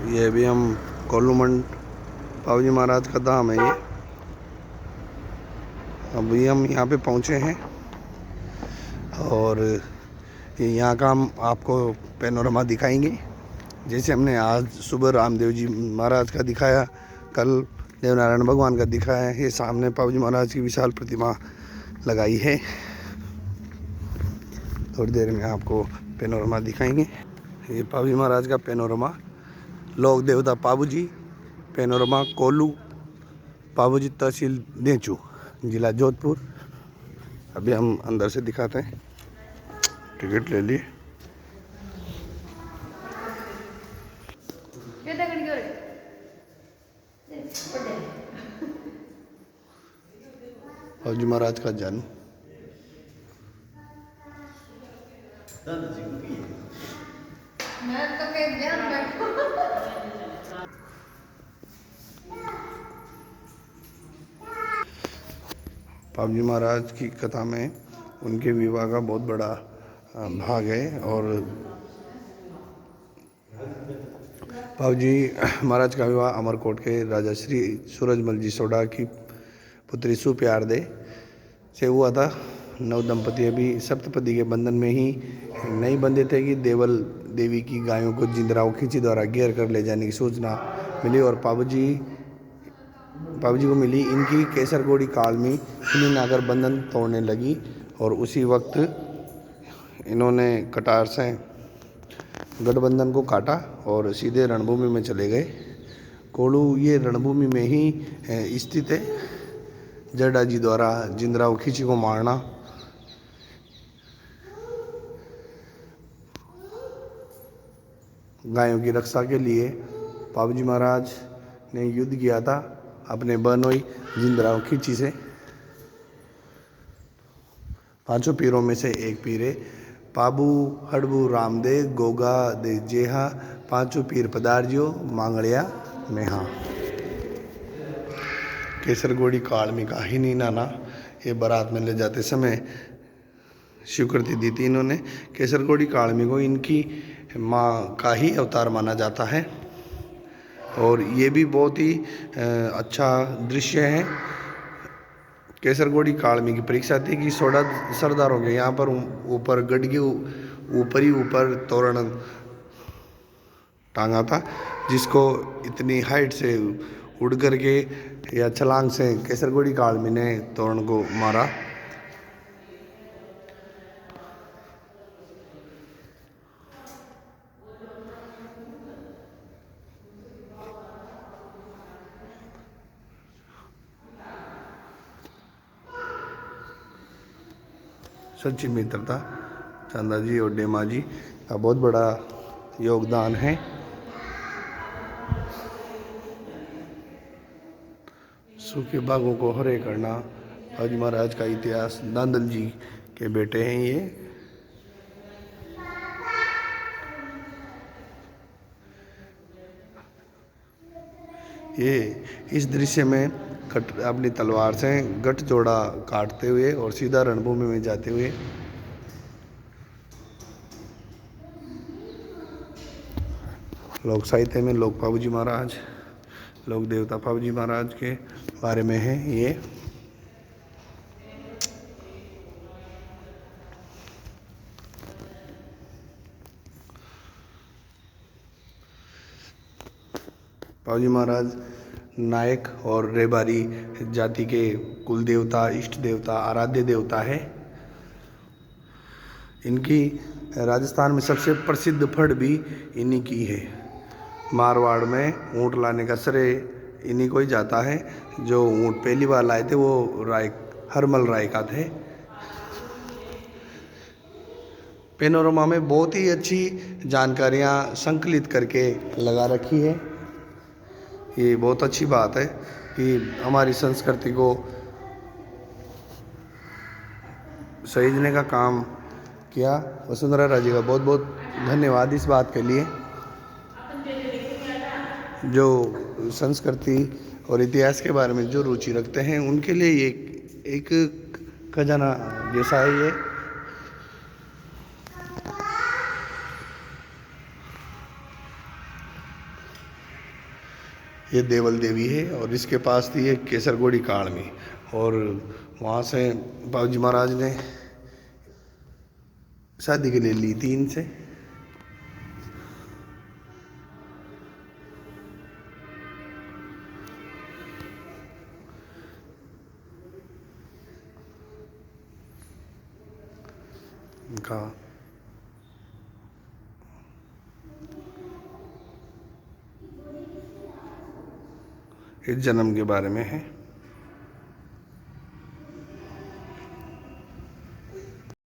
ये भी हम कोल्लूमंड पावजी महाराज का धाम है ये। अभी हम यहाँ पे पहुँचे हैं और यहाँ का हम आपको पैनोरमा दिखाएंगे। जैसे हमने आज सुबह रामदेव जी महाराज का दिखाया, कल देवनारायण भगवान का दिखाया है। ये सामने पावजी महाराज की विशाल प्रतिमा लगाई है। थोड़ी देर में आपको पैनोरमा दिखाएंगे। ये पावजी महाराज का पैनोरमा, लोक देवता पाबूजी, पैनोरमा कोल्लू, पाबूजी तहसील देचू, जिला जोधपुर। अभी हम अंदर से दिखाते हैं। टिकट ले लिए। पावजी महाराज का जन्म पावजी महाराज की कथा में उनके विवाह का बहुत बड़ा भाग है। और पावजी महाराज का विवाह अमरकोट के राजा श्री सूरजमल जी सोढ़ा की पुत्री सुप्यारदे से हुआ था। नव दंपति अभी सप्तपदी के बंधन में ही नहीं बंधे थे कि देवल देवी की गायों को जिंदराव खींची द्वारा घेर कर ले जाने की सूचना मिली और पाबूजी को मिली। इनकी केसरगोड़ी काल में खुली नागर बंधन तोड़ने लगी और उसी वक्त इन्होंने कटार से गठबंधन को काटा और सीधे रणभूमि में चले गए। कोल्लू ये रणभूमि में ही स्थित है। जड्डा जी द्वारा जिंदराव खींची को मारना, गायों की रक्षा के लिए पाबूजी महाराज ने युद्ध किया था अपने बहनोई जिंदराव खींची से। पांचों पीरों में से एक पीर है। पाबू हड़बू रामदे गोगा दे जेहा, पांचों पीर पदार्जियो मांगड़िया मेहा। केसरगोड़ी काल में का ही नहीं नाना, ये बारात में ले जाते समय स्वीकृति दी थी इन्होंने। केसरगोड़ी कालमी को इनकी माँ का ही अवतार माना जाता है और ये भी बहुत ही अच्छा दृश्य है। केसरगोड़ी कालमी की परीक्षा थी कि 16 सरदारों के यहाँ पर ऊपर गढ़ के ऊपर तोरण टांगा था, जिसको इतनी हाइट से उड़ करके या छलांग से केसरगोड़ी कालमी ने तोरण को मारा। सच्ची मित्रता चंदा जी और डेमा जी का बहुत बड़ा योगदान है। सूखे बागों को हरे करना पावजी महाराज का इतिहास। दांदल जी के बेटे हैं ये इस दृश्य में अपनी तलवार से गठजोड़ा काटते हुए और सीधा रणभूमि में जाते हुए लोक साहित्य में लोक पावजी महाराज, लोक देवता पावजी महाराज के बारे में है ये। पावजी महाराज नायक और रेबारी जाति के कुल देवता, इष्ट देवता, आराध्य देवता है। इनकी राजस्थान में सबसे प्रसिद्ध फड़ भी इन्हीं की है। मारवाड़ में ऊँट लाने का श्रेय इन्हीं को ही जाता है। जो ऊँट पहली बार लाए थे वो हरमल राय का थे। पैनोरमा में बहुत ही अच्छी जानकारियाँ संकलित करके लगा रखी है। ये बहुत अच्छी बात है कि हमारी संस्कृति को सहेजने का काम किया। वसुंधरा राजी का बहुत बहुत धन्यवाद इस बात के लिए। जो संस्कृति और इतिहास के बारे में जो रुचि रखते हैं उनके लिए ये एक खजाना जैसा है ये। ये देवल देवी है और इसके पास थी एक केसरगोड़ी कालमी। और वहाँ से बाबूजी महाराज ने शादी के लिए ली थी इनसे। इनका इस जन्म के बारे में है।